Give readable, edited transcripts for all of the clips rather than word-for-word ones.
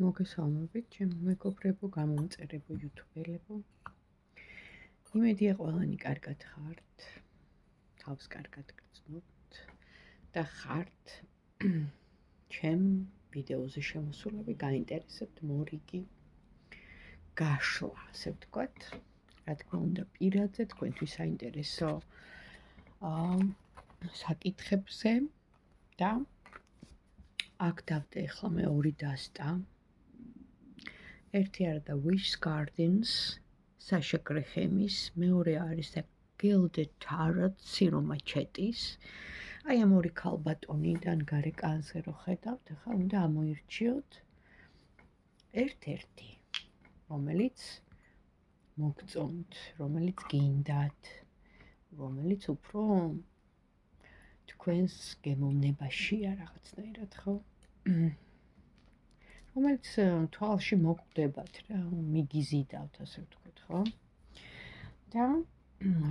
მოგესალმებით, ჩემო მეგობრებო, გამომწერებო, იუთუბელებო. იმედია ყველანი კარგად ხართ, თავს კარგად გრძნობთ და ხართ ჩემ ვიდეოზე შემოსულები გაინტერესებთ მორიგი გაშლა, ასე ვთქვათ. რა თქმა უნდა, პირადზე თქვენთვის საინტერესო საკითხებზე და აქ დავდე ახლა მე ორი დასტა. ერთი არის და Wish Gardens, Sasha Graham-ის, მეორე არის და Gilded Tarot, Ciro Machetti-ის. აი ამ ორი ქალბატონიდან გარეკანზე რო ხედავთ, ახლა უნდა ამოირჩიოთ ერთ-ერთი, რომელიც მოგწონთ, რომელიც გინდათ, რომელიც უფრო თქვენს გემოვნებაშია რაღაცნაირად, ხო? რომელიც თვალში მოგხვდებათ რა, მიგიზიდავთ, ასე ვთქვათ, ხო? და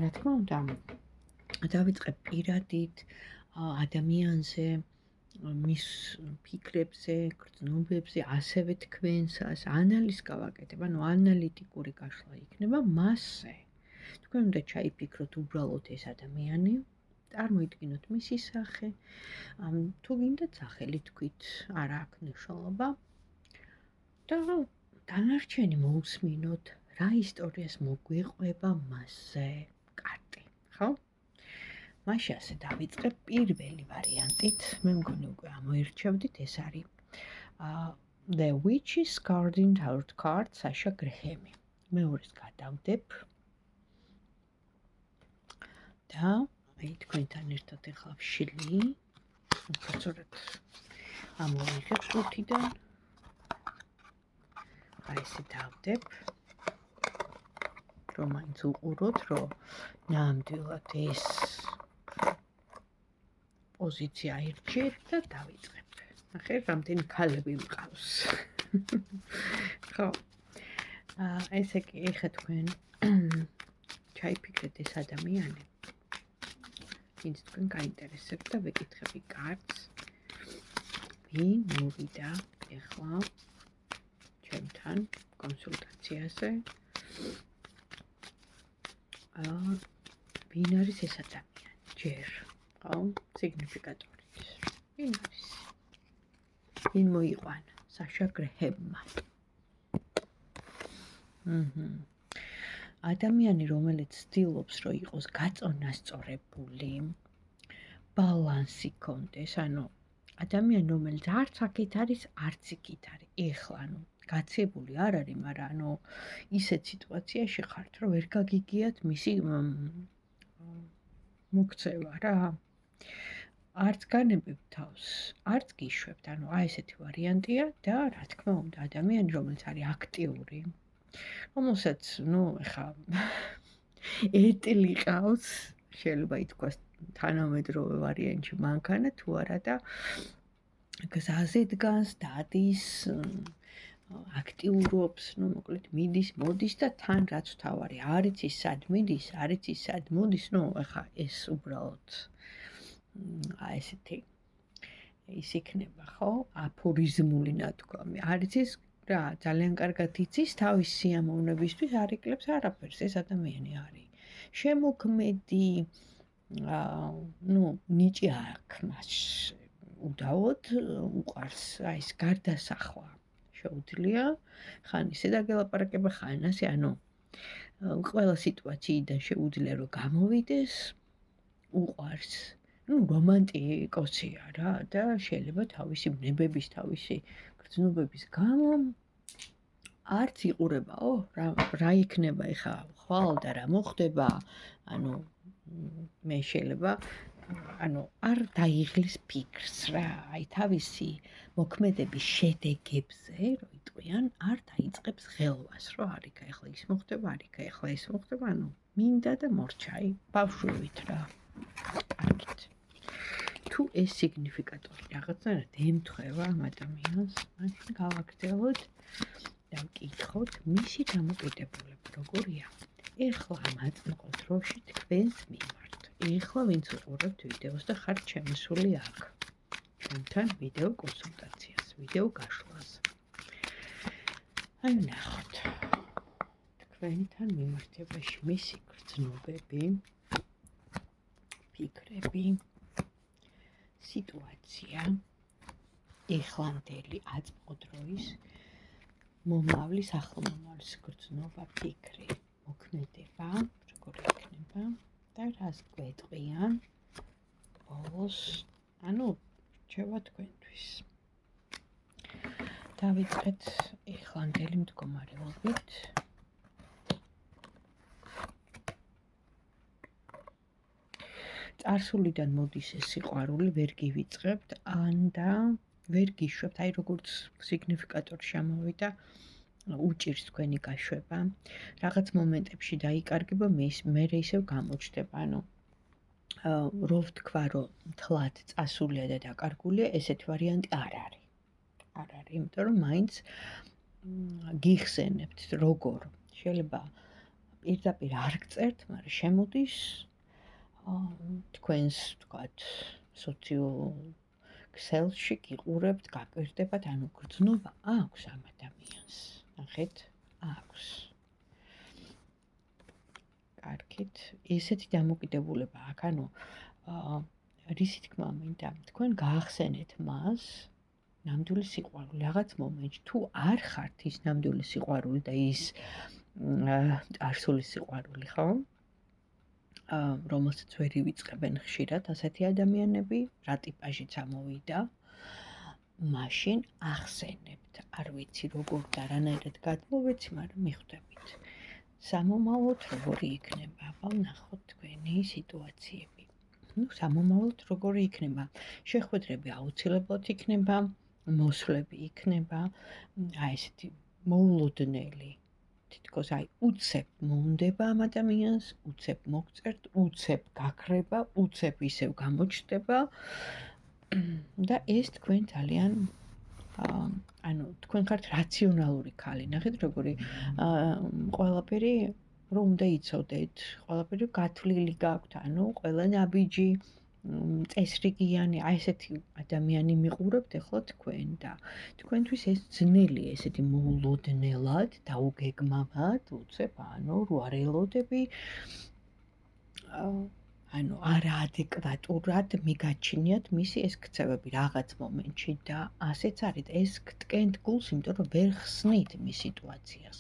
რა თქმა უნდა, დავიწყებ პირადით ადამიანზე, მის ფიქრებზე, გრძნობებზე, ასევე თქვენსას ანალიზს გავაკეთებ, ანუ ანალიტიკური გაშლა იქნება მასზე. თქვენ უნდა ჩაიფიქროთ უბრალოდ ეს ადამიანი, წარმოიდგინოთ მისი სახე, თუ გინდათ სახელი თქვით, არ აქვს მნიშვნელობა. და დანარჩენი მოусმინოთ, რა ისტორიას მოგვიყვება მასზე კარტი, ხო? მაშინ ასე დავიწყებ პირველი ვარიანტით, მე მგონი უკვე ამოირჩევდით, ეს არის The Witch's Garden Tarot Card, Sasha Graham. მეორეს გადავდებ და აი თქვენთან ერთად ახლა ვშლი, უცებ ამოვიღებ ყუთიდან. აი ესე დავდებ, რომ მაინც უყუროთ, რომ ნამდვილად ეს პოზიცია აირჩიეთ და დავიწყებ. ნახე, რამდენი ქალები მყავს. ხო. ესე კი, ეხლა თქვენ ჩაიფიქრეთ ეს ადამიანი. ვინც თქვენ გაინტერესებთ და ვეკითხები კარტს. ვინ მოვიდა ეხლა ჩემთან კონსულტაციაზე. ვინ არის ეს ადამიანი? ჯერ, ხო? სიგნიფიკატორით. ვინ არის? ვინ მოიყვანა? Sasha Graham-მა. ადამიანი, რომელიც ცდილობს, რომ იყოს გაწონასწორებული, ბალანსი კონდეს, ანუ ადამიანი, რომელიც არც აქეთ არის, არც იქით არის. ეხლა, ანუ გაცებული არ არის, მაგრამ ანუ ისეთ სიტუაციაში ხართ, რომ ვერ გაგიგიათ მისი მოქცევა რა. არც განებებთ თავს, არც გიშვებთ, ანუ აი ესეთი ვარიანტია და რა თქმა უნდა, ადამიანი, რომელიც არის აქტიური, რომელსაც, ეხა ეტლი ყავს, შეიძლება ითქვას თანამედროვე ვარიანტში მანქანა თუ არა და გზაზე დგანს, დადის, აქტიურობს, მოკლედ მიდის, მოდის და თან რაც თავარი, არ იცის სად მიდის, არ იცის სად მოდის, ეხა ეს უბრალოდ აი ესეთი ის იქნება, ხო? აფორიზმული ნათქვამი. არ იცის რა, ძალიან კარგად იცის თავის სიამოვნებისთვის, არ იკლებს არაფერს, ეს ადამიანი არის. შემოქმედი, ნიჭი აქვს მას. უდავოდ უყარს აი ეს გარდასახვა. შეუძლია, ხან ისე დაგელაპარაკება, ხან ასე, ანუ ყველა სიტუაციიდან შეუძლია რომ გამოვიდეს, უყარს. რომანტიკოსია რა და შეიძლება თავისი ბნებების, თავისი გრძნობების გამო არც იყურებაო, რა იქნება ეხა ხვალ და რა მოხდება, ანუ მე შეიძლება არ დაიღლის ფიქრს რა, აი თავისი მოქმედების შედეგებზე, რომ იტყვიან, არ დაიწყებს ღელვას, რომ არიქა ეხლა ის მოხდება, არიქა ეხლა ეს მოხდება, ანუ მინდა და მორჩა, აი ბავშვებით რა. კარგით. თუ ეს სიგნიფიკატორი რაღაცნაირად ემთხვევა ამ ადამიანს, მაშინ გავაგრძელოთ და ვკითხოთ მისი დამოკიდებულება როგორია. ეხლა ამ აწმყო დროში თქვენს მიმართ. ეხლა ვინც უყურებთ ვიდეოს და ხართ შემოსული აქ. ჩვენთან ვიდეო კონსულტაციას, ვიდეო გაშლას. აი ნახოთ თქვენთან მიმართებაში მისი გრძნობები, ფიქრები, სიტუაცია, ეხლანდელი აწმყო დროის მომავლის ახლომომავლის გრძნობა, ფიქრი, მოქმედება, როგორ იქნება და რას გვეტყვიან ბოლოს, რჩევა თქვენთვის. დავიწყეთ ეხლანდელი მდგომარეობით. წარსულიდან მოდის ეს სიყვარული, ვერ გივიწყებთ, და ვერ გიშვებთ, აი როგორც სიგნიფიკატორში ამოვიდა, უჭირს თქვენი გაშვება, რაღაც მომენტებში დაიკარგება, მე ისევ გამოჩნდება, რო ვთქვა, რომ თლად წასულია და დაკარგულია, ესეთი ვარიანტი არ არის, იმიტომ რომ მაინც გიხსენებთ, როგორ შეიძლება პირდაპირ არ გწერთ, მაგრამ შემოდის თქვენს, თქვათ, სოციალურ ქსელში გიყურებთ, გაკვირდებათ, გრძნობა აქვს ამ ადამიანს. ნახეთ, აქვს. კარგით, ესეთი დამოკიდებულება აქვს, რისი თქმა მინდა, თქვენ გაახსენეთ მას ნამდვილი სიყვარული, რაღაც მომენტში, თუ არ ხართ ის ნამდვილი სიყვარული და ის წარსული სიყვარული, ხო? რომელსაც ვერ ივიწყებენ ხშირად ასეთი ადამიანები, რა ტიპაჟიც ამოვიდა, მაშინ ახსენებთ, არ ვიცი როგორ და რანაირად გადმოვეცი, მაგრამ მიხვდებით. სამომავლოდ როგორი იქნება, ვნახოთ თქვენი სიტუაციები. სამომავლოდ როგორი იქნება, შეხვედრები აუცილებლად იქნება, მოსვლები იქნება, ესეთი მოულოდნელი. თითქოს უცებ მოუნდება ამ ადამიანს, უცებ მოგწერთ, უცებ გაქრება, უცებ ისევ გამოჩნდება და ეს თქვენ ძალიან თქვენ ხართ რაციონალური ქალი. ნახეთ როგორი ყველაფერი რომ უნდა იცოდეთ, ყველაფერი გათვლილი გაქვთ, ყველა ნაბიჯი წესრიგიანი, ესეთი ადამიანი მიყურებთ ახლა თქვენ და თქვენთვის ეს ძნელია, ესეთი მოულოდნელად დაუგეგმავად, უცებ, რო არ ელოდები, არაადეკვატურად მიგაჩნიათ მისი ეს ქცევები რაღაც მომენტში და ასეც არის, ეს გტკენთ გულს, იმიტომ რომ ვერ ხსნით მის სიტუაციას.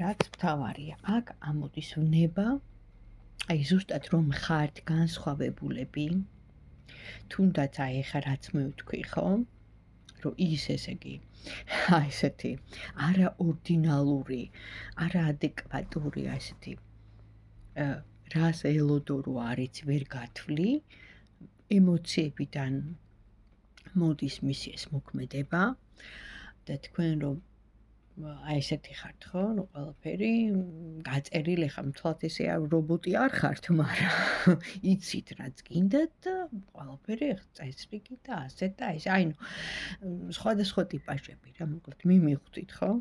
რაც მთავარია, აქ ამოდის ვნება, ზუსტად რომ ხართ განსხვავებულები, თუნდაც ეხა რაც მე ვთქვი, ხო? რომ ის ესე იგი, ესეთი არაორდინალური, არაადეკვატური, ესეთი რას ელოდო რო არიცი, ვერ გათვლი, ემოციებიდან მოდის მისი ეს მოქმედება და თქვენ რომ ესეთი ხართ, ხო, რომ ყველაფერი გაწერილი, ხა მთლად ესე რობოტი არ ხართ, მაგრამ იცით რაც გინდათ და ყველაფერი წესრიგი და ასე და ეს, სხვადასხვა ტიპაჟები რა, მოკლედ მიმიხვდით, ხო?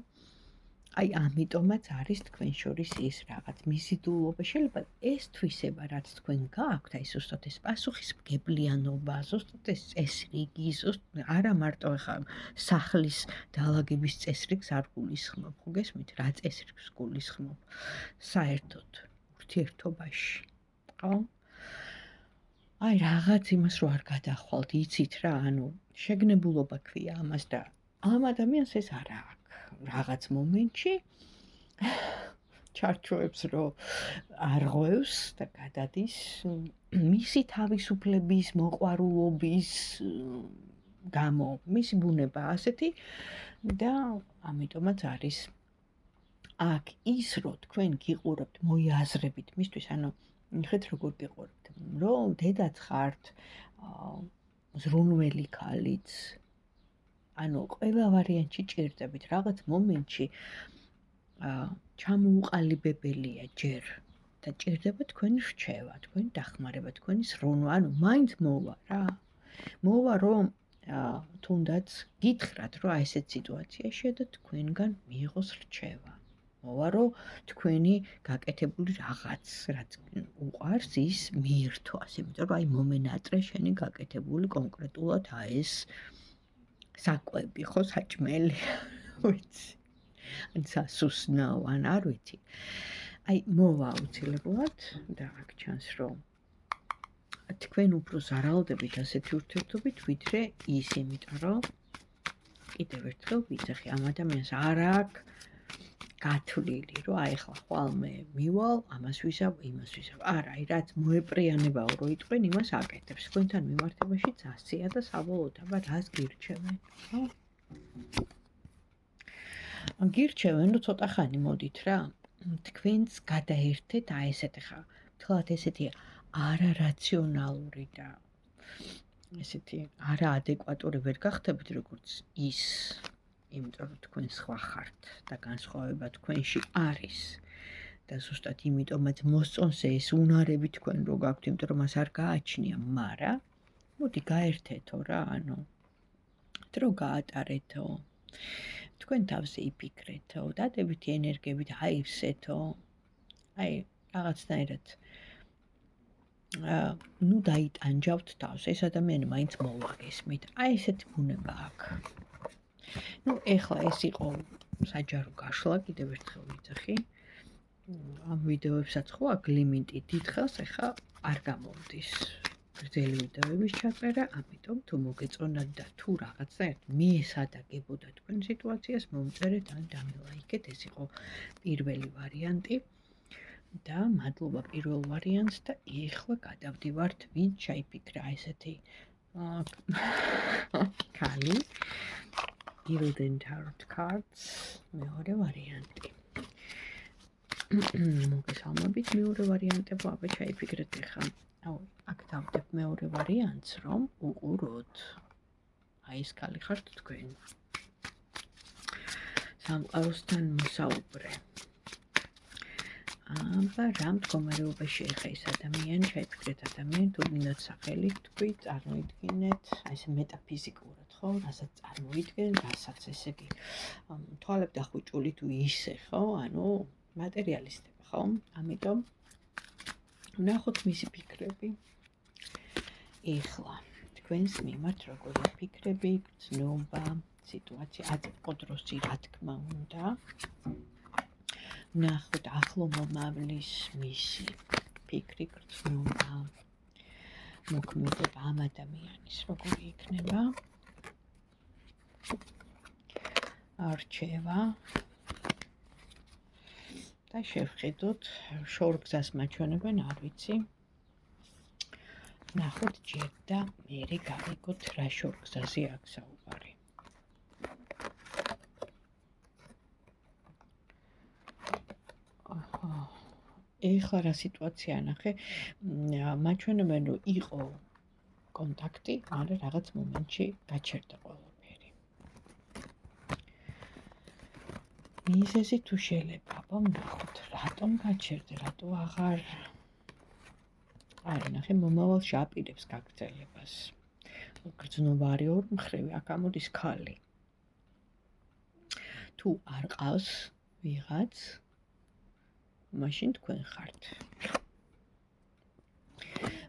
ამიტომაც არის თქვენ შორის ის რაღაც მიზიდულობა, შეიძლება ეს თვისება, რაც თქვენ გააქვთ, ზუსტად ეს პასუხისმგებლიანობა, ზუსტად ეს წესრიგი, არა მარტო ხა სახლის დაალაგების წესრიგს არ გულისხმობ, ხო გესმით, რა წესრიგს გულისხმობ საერთოდ ურთიერთობაში, ხო? რაღაც იმას რო არ გადახვალთ, იცით რა, შეგნებულობა ქვია ამას და ამ ადამიანს ეს არა აქვს. რაღაც მომენტში ჩარჩოებს რომ არღვევს და გადადის მისი თავისუფლების, მოყვარულობის გამო, მისი ბუნება ასეთი და ამიტომაც არის აქ ის რომ თქვენ გიყურებთ მოიაზრებით მისთვის, ნახეთ როგორ გიყურებთ, რომ დედაც ხართ, ზრუნველი ქალიც, ყველა ვარიანტში ჭირდებით, რაღაც მომენტში ჩამოუყალიბებელია ჯერ და ჭირდება თქვენი რჩევა, თქვენი დახმარება, თქვენი ზრუნვა, მაინც მოვა რა. მოვა რომ თუნდაც გითხრათ, რომ ესეთ სიტუაციაშია და თქვენგან მიიღოს რჩევა. მოვა რომ თქვენი გაკეთებული რაღაც, რაც უყვარს, ის მიირთვას, იმიტომ რომ მომენატრე შენი გაკეთებული კონკრეტულად ეს საკვები, ხო, საჭმელი, ვიცი. ან სასუსნაო, ან არ ვიცი. აი, მოვა აუცილებლად და აქ ჩანს, რომ თქვენ უფრო ზარალდებით ასეთი ურთიერთობით, ვიდრე ის, იმიტომ რომ კიდევ ერთხელ ვიცახი, ამ ადამიანს არ აქვს გათვლილი, რომ აი ხლა ხვალ მე მივალ, ამას ვისავ, იმას ვისავ. არა, აი რაც მოეპრიანებაო რო იტყვენ, იმას აკეთებს. თქვენთან მიმართებაშიც ასეა და საბოლოოდ აბა რას გირჩევენ, ხო? გირჩევენ, რომ ცოტა ხანი მოდით რა. თქვენს გადაერთეთ აი ესეთ ხა, თქვათ ესეთი არარაციონალური და ესეთი არაადეკვატური ვერ გახდებით როგორც ის, იმიტომ რომ თქვენ სხვა ხართ და განსხვავება თქვენში არის და ზუსტად იმიტომაც მოსწონს ეს უნარები თქვენ რო გაქვთ, იმიტომ რომ მას არ გააჩნია, მაგრამ მოდი გაერთეთო რა, ანუ დრო გაატარეთო. თქვენ თავზე იფიქრეთო, დადებითი ენერგიებით აივსეთო. აი, რაღაცნაირად ნუ დაიტანჯავთ თავს, ეს ადამიანი მაინც მოვაგესმით. აი ესეთი ბუნება აქვს. ნუ ეხლა ეს იყო საჯარო გაშლა, კიდევ ერთხელ ვიცახი. ამ ვიდეოებსაც ხო აქ ლიმიტი დიდხანს ეხლა არ გამომდის. გრძელი ვიდეოების ჩაწერა, ამიტომ თუ მოგეწონათ და თუ რაღაცნაირად მიესადაგებოდა თქვენ სიტუაციას, მომწერეთ ან დამილაიქეთ, ეს იყო პირველი ვარიანტი. და მადლობა პირველ ვარიანტს და ეხლა გადავდივართ ვინ ჩაიფიქრა ესეთი კალი Gilded Tarot Cards მეორე ვარიანტი. მოგესალმებით მეორე ვარიანტებო, აბა ჩაიფიქრეთ ეხლა. აუ, აქ დავდებ მეორე ვარიანტს, რომ უყუროთ. აი ეს კალი ხართ თქვენ. სამყაროსთან მოსაუბრე. აბა რა მდგომარეობაში ეხა ეს ადამიანი, ჩაიფიქრეთ ადამიანი, თუ მინდათ სახელი თქვით, წარმოიდგინეთ, აი ეს მეტაფიზიკურად, ხო, რასაც წარმოიდგენ, რასაც ესე იგი თვალები დახუჭული თუ ისე, ხო, ანუ მატერიალისტები, ხო? ამიტომ ვნახოთ მისი ფიქრები. ეხლა თქვენს მიმართ როგორი ფიქრები, გრძნობა, სიტუაცია, აწყვო დროსი, რა თქმა უნდა. ვნახოთ ახლო მომავლის მისი ფიქრი, გრძნობა, მოქმედება ამ ადამიანის როგორი იქნება. არჩევა და შევხედოთ, შორგზას მაჩვენებენ, არ ვიცი. ნახოთ ჯერ და მერე გავიგოთ რა შორგზაზე აქ საუბარი. ეხლა რა სიტუაცია ნახე, მაჩვენებენ, რომ იყო კონტაქტი, მაგრამ რაღაც მომენტში გაჩერდა ყველაფერი. მიზეზი თუ შეიძლება, აბა ვნახოთ, რატომ გაჩერდა, რატო აღარ არა, ნახე, მომავალში აპირებს გაგრძელებას. გრძნობა არის ორმხრივი, აქ ამოდის ქალი. თუ არ ყავს ვიღაც, მაშინ თქვენ ხართ.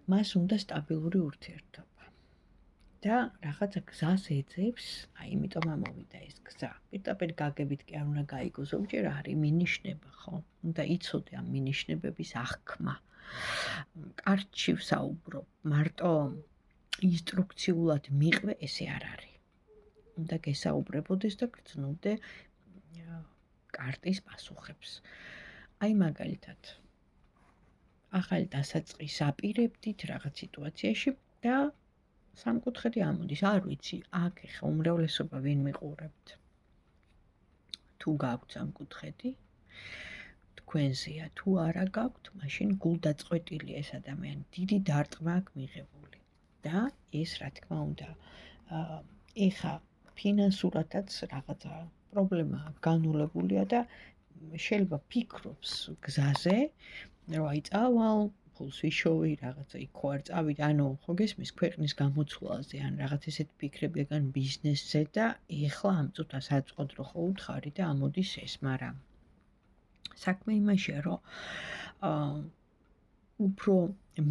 მას უნდა სტაბილური ურთიერთობა. და რაღაცა გზას ეძებს, აი, იმიტომ ამოვიდა ეს გზა. პირდაპირ გაგებით კი არ უნდა გაიგო, ზოგჯერ არის მინიშნება, ხო? უნდა იცოდე ამ მინიშნებების აღქმა. კარტში ვსაუბრობ, მარტო ინსტრუქციულად მიყვე, ესე არ არის. უნდა გესაუბრებოდეს და გრძნობდე კარტის პასუხებს. აი მაგალითად, ახალი დასაწყის აპირებდით რაღაც სიტუაციაში და სამკუთხედი ამოდის, არ ვიცი, აქ ეხა უმრავლესობა ვინ მიყურებთ. თუ გაქვთ სამკუთხედი, თქვენზეა, თუ არა გაქვთ, მაშინ გულდაწყვეტილი ეს ადამიანი, დიდი დარტყმა აქვს მიღებული. და ეს რა თქმა უნდა, ეხა ფინანსურადაც რაღაცა პრობლემა განულებულია და შეიძლება ფიქრობს გზაზე, რომ აი წავალ, ფულს ვიშოვი, რაღაცა იქ ხო არ წავიდე, ანუ ხო გესმის ქვეყნის გამოცვლაზე, ან რაღაც ესეთი ფიქრები ეგან ბიზნესზე და ეხლა ამ წუთას აწყოდრო ხო უთხარი და ამოდის ეს, მაგრამ საქმე იმაშია, რომ უფრო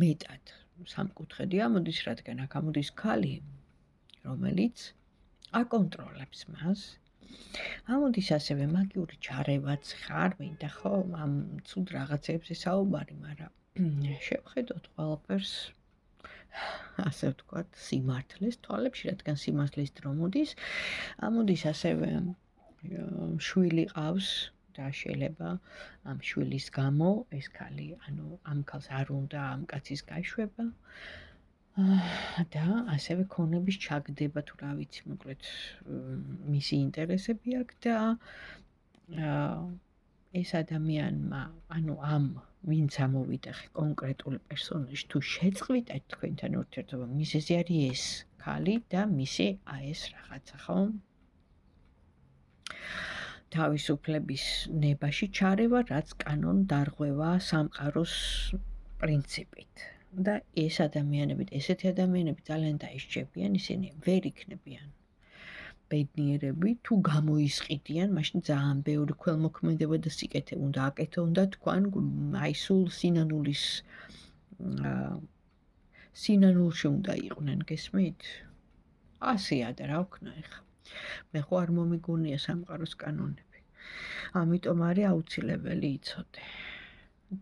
მეტად სამკუთხედი ამოდის, რადგან აქ ამოდის ქალი, რომელიც აკონტროლებს მას ამოდის ასევე მაგიური ჩარევაც ხარ მინდა ხო ამ ცუდ რაღაცებზე საუბარი, მაგრამ შევხედოთ ყველაფერს ასე ვთქვათ, სიმართლეს თვალებში, რადგან სიმართლის დრო მოდის, ამოდის ასევე შვილი ყავს და შეიძლება ამ შვილის გამო ეს ქალი, ანუ ამ ქალს არ უნდა ამ კაცის გაშვება და ასევე ქონების ჩაგდება თუ რა ვიცი, მოკლედ მისი ინტერესები აქვს და ეს ადამიანმა, ანუ ამ ვინც ამოვიდა კონკრეტული პერსონაჟი თუ შეწყვიტეთ თქვენთან ურთიერთობა, მიზეზი არის ეს ქალი და მისი ეს რაღაცა, ხო? თავისუფლების ნებაში ჩარევა, რაც კანონ დარღვევა სამყაროს პრინციპით. და ეს ადამიანები, ესეთი ადამიანები ძალიან დაისჯებიან, ისინი ვერ იქნებიან ბედნიერები, თუ გამოისყიდიან, მაშინ ძალიან ბევრი ქველმოქმედება და სიკეთე უნდა აკეთონ და თქვენ აი სულ სინანულში უნდა იყვნენ, გესმით? ასეა და რა ვქნა ეხლა. მე ხო არ მომიგონია სამყაროს კანონები. ამიტომ არის აუცილებელი იცოდე.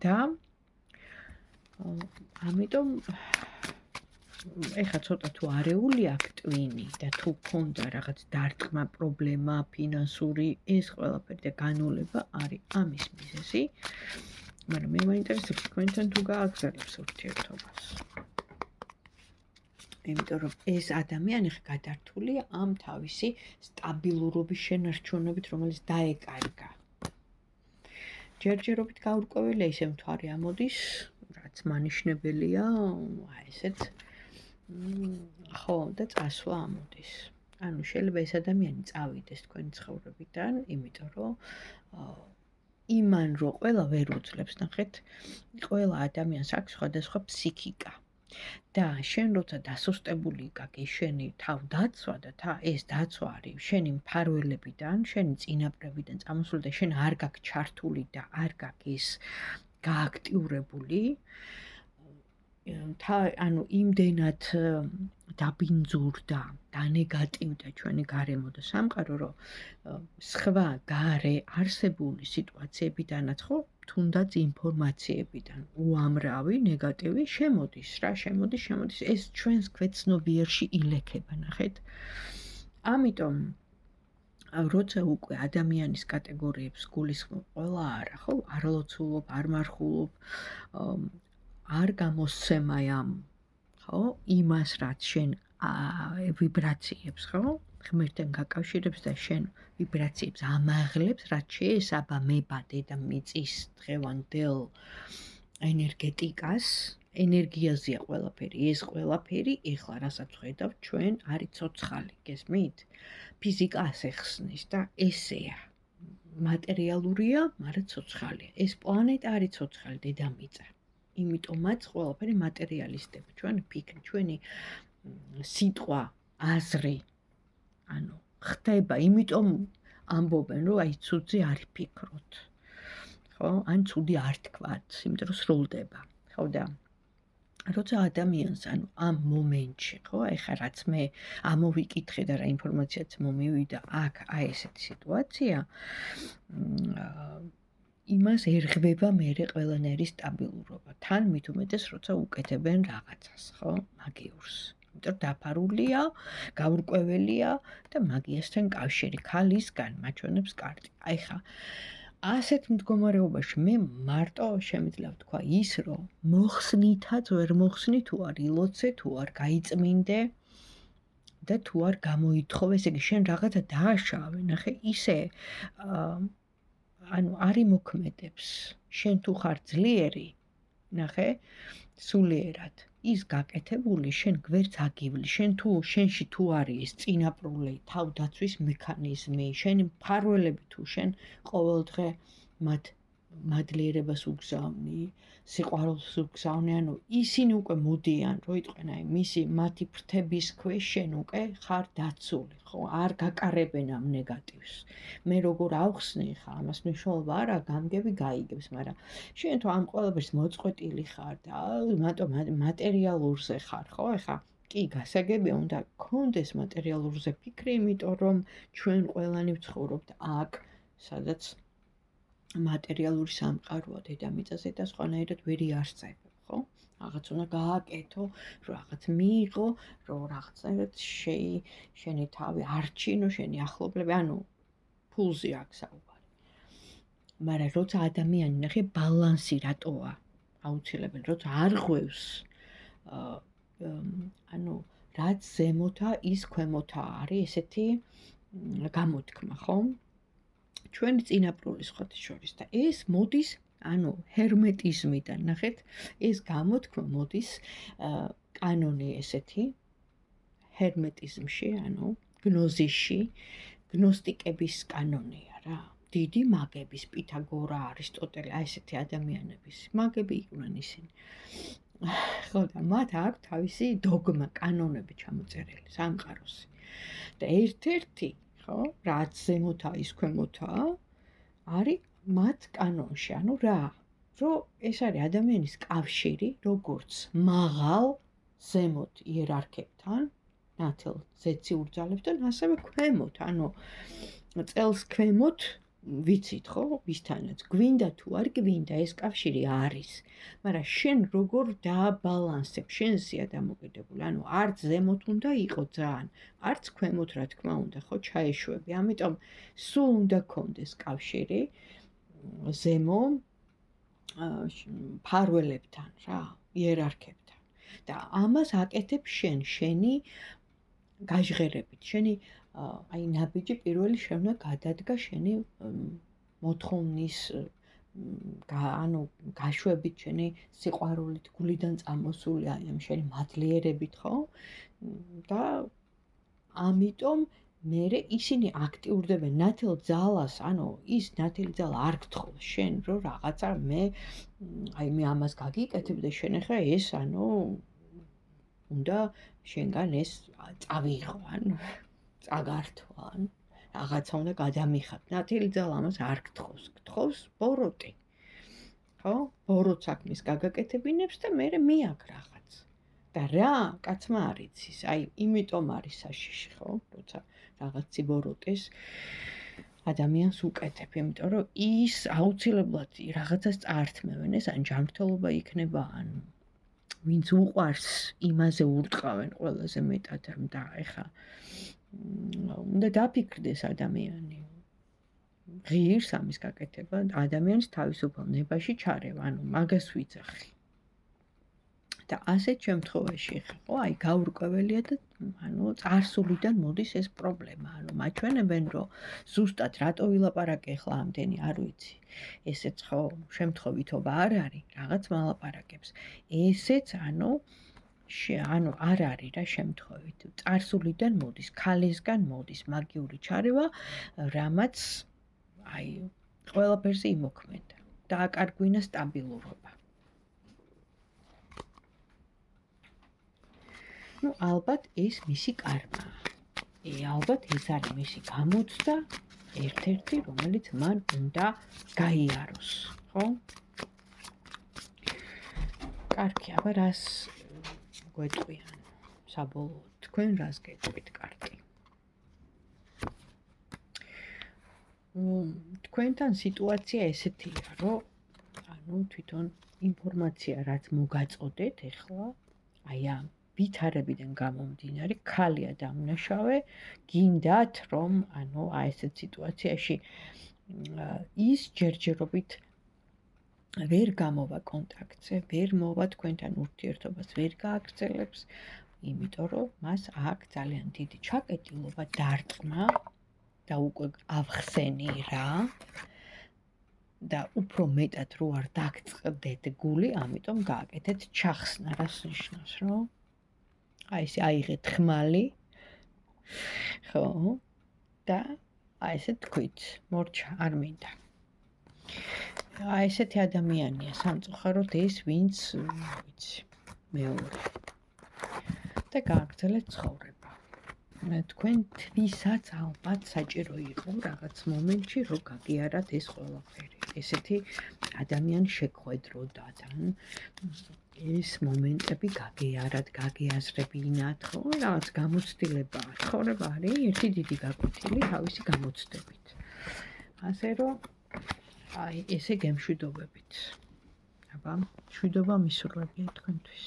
და ამიტომ ეხლა ცოტა თუ არეული აქვს ტვინი და თუ ქონდა რაღაც დარტყმა, პრობლემა, ფინანსური, ეს ყველაფერი და განულება არის ამის მიზეზი. მაგრამ მე მაინტერესებს თქვენთან თუ გააგრძელებს ურთიერთობას. იმიტომ რომ ეს ადამიანი ხა გადართულია ამ თავისი სტაბილურობის შენარჩუნებით, რომელიც დაეკარგა. ჯერჯერობით გაურკვეველია ისე მთვარე ამოდის, რაც მანიშნებელია, აი ესეთ ხო და წასვლა ამოდის. ანუ შეიძლება ეს ადამიანი წავიდეს თქვენი ცხოვრებიდან, იმიტომ რომ იმან რომ ყველა ვერ უძლებს, ნახეთ, ყველა ადამიანს აქვს სხვადასხვა ფსიქიკა. და შენ როცა დასუსტებული გაგი შენი თავდაცვა და ეს დაცვა არის შენი მფარველებიდან, შენი წინაპრებიდან წამოსული და შენ არ გაქვს ჩართული და არ გაქვს ის გააქტიურებული, ანუ იმდენად დაბინძურდა, დანეგატივდა ჩვენი გარემო და სამყარო, რომ სხვა გარე არსებული სიტუაციებიდანაც ხო თუნდაც ინფორმაციებიდან უამრავი ნეგატივი შემოდის, რა შემოდის, ეს ჩვენს ქვეცნობიერში ილექება, ნახეთ. ამიტომ როცა უკვე ადამიანის კატეგორიებს გულისხმობ, ყველა არა, ხო, არ ლოცულობ, არ მარხულობ, არ გამოსცემა ამ, ხო, იმას, რაც შენ ვიბრაციებს, ხო? ღმერთთან გაკავშირებს და შენ ვიბრაციებს ამაღლებს, რაც შეესაბამება დედამიწის დღევანდელ ენერგეტიკას, ენერგიაზეა ყველაფერი, ეს ყველაფერი ეხლა რასაც ხედავთ ჩვენ არის ცოცხალი, გესმით? ფიზიკა ასე ხსნის და ესეა. მატერიალურია, მაგრამ ცოცხალია. ეს პლანეტა არის ცოცხალი, დედამიწა. იმიტომაც ყველაფერი მატერიალისტება, ჩვენი ფიქრი, ჩვენი სიტყვა, აზრი, ანუ ხდება, იმიტომ ამბობენ, რომ აი ცუდი არ ფიქროთ. ხო? ან ცუდი არ თქვათ, იმიტომ რომ სრულდება. ხო და როცა ადამიანს, ანუ ამ მომენტში, ხო, ეხლა რაც მე ამოვიკითხე და რა ინფორმაციაც მომივიდა, აქ აი ესეთი სიტუაცია, იმას ერღვება მერე ყველანაირი სტაბილურობა. თან მით უმეტეს, როცა უკეთებენ რაღაცას, ხო, მაგიურს. იმიტომ დაფარულია, გაურკვეველია და მაგიასთან კავშირი ქალისგან მაჩვენებს კარტი. აი ხა ასეთ მდგომარეობაში მე მარტო შემიძლია ვთქვა ის, რომ მოხსნითაც ვერ მოხსნი თუ არ ილოცე, თუ არ გაიწმინდე და თუ არ გამოითხოვე, ესე იგი შენ რაღაცა დააშავე, ნახე, ისე ანუ არ იმოქმედებს. შენ თუ ხარ ძლიერი, ნახე, სულიერად ის გაკეთებული შენ გვერდს აგივლი, შენში თუ არის ეს წინაპრული თავდაცვის მექანიზმი, შენი მფარველები თუ შენ ყოველდღე მათ მადლიერებას უგზავნი, სიყვარულს უგზავნი, ანუ ისინი უკვე მოდიან, რო იტყვენ აი მათი ფრთების ქვეშ შენ უკვე ხარ დაცული, ხო, არ გაკარებენ ამ ნეგატივს. მე როგორ ავხსნი ხა, ამას მნიშვნელობა არა, გამგები გაიგებს, მაგრამ შენ თუ ამ ყველაფერს მოწყვეტილი ხარ და მარტო მატერიალურზე ხარ, ხო, ეხა კი, გასაგებია უნდა გქონდეს მატერიალურზე ფიქრი, იმიტომ რომ ჩვენ ყველანი ვცხოვრობთ აქ, სადაც მატერიალური სამყაროა დედამიწაზე და სხვანაირად ვერ იარსებებ, ხო? რაღაც უნდა გააკეთო, რომ რაღაც მიიღო, რომ რაღაცნაირად შენი თავი არჩინო, შენი ახლობლები, ანუ ფულზე აქვს საუბარი. მაგრამ როცა ადამიანი ნახე ბალანსი რატოა აუცილებელი, როცა არ ღვევს ანუ რაც ზემოთა ის ქვემოთა არის ესეთი გამოთქმა, ხო? ჩვენი წინაპრული სხვათა შორის და ეს მოდის ანუ ჰერმეტიზმიდან, ნახეთ, ეს გამოთქმა მოდის კანონი ესეთი ჰერმეტიზმში, ანუ გნოზისში, გნოსტიკების კანონია რა. დიდი მაგების, პითაგორა, არისტოტელე, აი ესეთი ადამიანების მაგები იყვნენ ისინი. ხო და მათ აქვს თავისი დოგმა, კანონები ჩამოწერილი სამყაროსი. და ერთ-ერთი, ხო, რაც ზემოთაა ის ქვემოთაა, არის მათ კანონში, ანუ რა? რომ ეს არის ადამიანის კავშირი, როგორც მაღალ ზემოთ იერარქებთან, ნათელ ზეციურ ძალებთან, ასევე ქვემოთ, ანუ წელს ქვემოთ ვიცით ხო, ვისთანაც გვინდა თუ არ გვინდა ეს კავშირი არის, მაგრამ შენ როგორ დააბალანსებ შენზეა დამოკიდებული, ანუ არც ზემოთ უნდა იყო ძალიან, არც ქვემოთ რა თქმა უნდა, ხო, ჩაეშვები, ამიტომ სულ უნდა გქონდეს კავშირი ზემო ფარველებთან რა, იერარქებთან და ამას აკეთებ შენი გაჟღერებით, შენი აი ნაბიჯი პირველი შენა გადადგა შენი მოთხოვნის ანუ გაშვებით შენი სიყვარულით გულიდან წამოსული აი ამ შენი მადლიერებით, ხო? და ამიტომ მერე ისინი აქტიურდებენ ნათელ ძალას, ანუ ის ნათელი ძალა არ გთხოვს შენ, რომ რაღაცა მე ამას გაგიკეთებ და შენ ახლა ეს ანუ უნდა შენგან ეს წავიღო, ანუ წაგართვა, ან რაღაცა უნდა გადამიხადო. ნათელი ძალა ამას არ გთხოვს, გთხოვს ბოროტი. ხო? ბოროტ საქმის გაგაკეთებინებს და მერე მიაქ რაღაც. და რა, კაცმა არ იცის, აი იმიტომ არის საშიში, ხო? როცა რაღაცი ბოროტეს ადამიანს უკეთებ, იმიტომ რომ ის აუცილებლად რაღაცას წაართმევენ, ეს ან ჯანმრთელობა იქნება, ან ვინც უყვარს იმაზე ურტყავენ ყველაზე მეტად და ეხა უნდა დაფიქრდეს ადამიანი. ღირს ამის გაკეთება ადამიანის თავისუფალ ნებაში ჩარევა, ანუ მაგას ვიძახი. და ასეთ შემთხვევაში ხო, აი გაურკვეველია და ანუ წარსულიდან მოდის ეს პრობლემა, ანუ მაჩვენებენ, რომ ზუსტად რატო ვილაპარაკე ახლა ამდენი, არ ვიცი. ესეც ხო შემთხვევითობა არ არის, რაღაც მალაპარაკებს. ესეც ანუ არ არის რა შემთხვევით. წარსულიდან მოდის, ქალისგან მოდის მაგიური ჩარევა, რამაც აი ყველაფერზე იმოქმედა. დააკარგვინა სტაბილურობა. ну ალბათ ეს მისი კარმა. ალბათ ეს არის მისი გამოცდა ერთ-ერთი, რომელიც მან უნდა გაიაროს, ხო? კარგი, აბა რას გვეტყვიან საბოლოოდ? თქვენ რას გეტყვით, კარგი? თქვენთან სიტუაცია ესეთია, რომ ანუ თვითონ ინფორმაცია რაც მოგაწოდეთ ახლა, აი ამ ვითარებიდან გამომდინარე, ქალია დამნაშავე, გინდათ რომ ანუ აი ესეთ სიტუაციაში ის ჯერჯერობით ვერ გამოვა კონტაქტზე, ვერ მოვა თქვენთან ურთიერთობას, ვერ გააგრძელებს, იმიტომ რომ მას აქვს ძალიან დიდი ჩაკეტილობა, დარტყმა და უკვე ავხსენი რა და უფრო მეტად რო არ დაგწყდეთ გული, ამიტომ გააკეთეთ ჩახსნა, რას ნიშნავს, რომ აი ესე აიღეთ ხმალი, ხო, და აი ესე თქვით, მორჩა, არ მინდა. აი ესეთი ადამიანია სამწუხაროდ ეს, ვინც, ვიცი, მეორე. და გააგრძელეთ ცხოვრება. თქვენთვისაც ალბათ საჭირო იყო რაღაც მომენტში, რომ გაგიარათ ეს ყველაფერი. ესეთი ადამიანი შეგხვედროდათ, ან ეს მომენტები გაგეარათ, გაგეაზრებინათ, ხო? რაღაც გამოცდილებაა. ცხოვრება არის ერთი დიდი გაკვეთილი თავისი გამოცდებით. ასე რომ აი ესე გემშვიდობებით. აბა, მშვიდობა მისურვებია თქვენთვის.